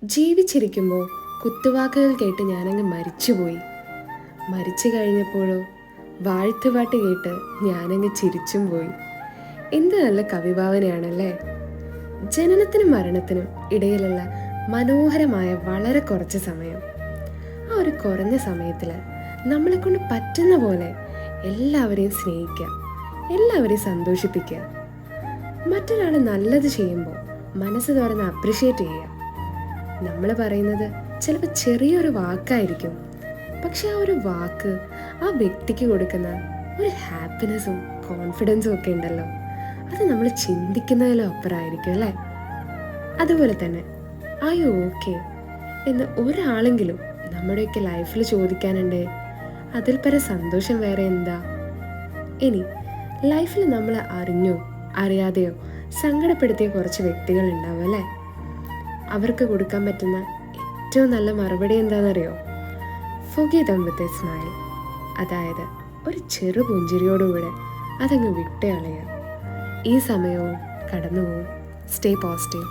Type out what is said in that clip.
ജീവിച്ചിരിക്കുമ്പോൾ കുത്തുവാക്കുകൾ കേട്ട് ഞാനങ്ങ് മരിച്ചുപോയി. മരിച്ചു കഴിഞ്ഞപ്പോഴോ വാഴ്ത്തുപാട്ട് കേട്ട് ഞാനങ്ങ് ചിരിച്ചും പോയി. എന്ത് നല്ല കവിഭാവനയാണല്ലേ! ജനനത്തിനും മരണത്തിനും ഇടയിലുള്ള മനോഹരമായ വളരെ കുറച്ച് സമയം. ആ ഒരു കുറഞ്ഞ സമയത്തിൽ നമ്മളെ കൊണ്ട് പറ്റുന്ന പോലെ എല്ലാവരെയും സ്നേഹിക്കുക, എല്ലാവരെയും സന്തോഷിപ്പിക്കുക. മറ്റൊരാൾ നല്ലത് ചെയ്യുമ്പോൾ മനസ്സ് തുറന്ന് അപ്രിഷ്യേറ്റ് ചെയ്യുക. നമ്മൾ പറയുന്നത് ചിലപ്പോൾ ചെറിയൊരു വാക്കായിരിക്കും, പക്ഷെ ആ ഒരു വാക്ക് ആ വ്യക്തിക്ക് കൊടുക്കുന്ന ഒരു ഹാപ്പിനെസ്സും കോൺഫിഡൻസും ഒക്കെ ഉണ്ടല്ലോ, അത് നമ്മൾ ചിന്തിക്കുന്നതിലും അപ്പുറമായിരിക്കും അല്ലേ? അതുപോലെ തന്നെ ആർ യു ഓക്കെ എന്ന് ഒരാളെങ്കിലും നമ്മുടെയൊക്കെ ലൈഫിൽ ചോദിക്കാനുണ്ടേ, അതിൽ പരം സന്തോഷം വേറെ എന്താ? ഇനി ലൈഫിൽ നമ്മൾ അറിഞ്ഞോ അറിയാതെയോ സങ്കടപ്പെടുത്തിയ കുറച്ച് വ്യക്തികൾ ഉണ്ടാവും അല്ലേ? അവർക്ക് കൊടുക്കാൻ പറ്റുന്ന ഏറ്റവും നല്ല മറുപടി എന്താണെന്നറിയോ? forgive them with a smile. അതായത് ഒരു ചെറു പുഞ്ചിരിയോടുകൂടെ അതങ്ങ് വിട്ടുകളയുക. ഈ സമയവും കടന്നുപോകും. Stay positive.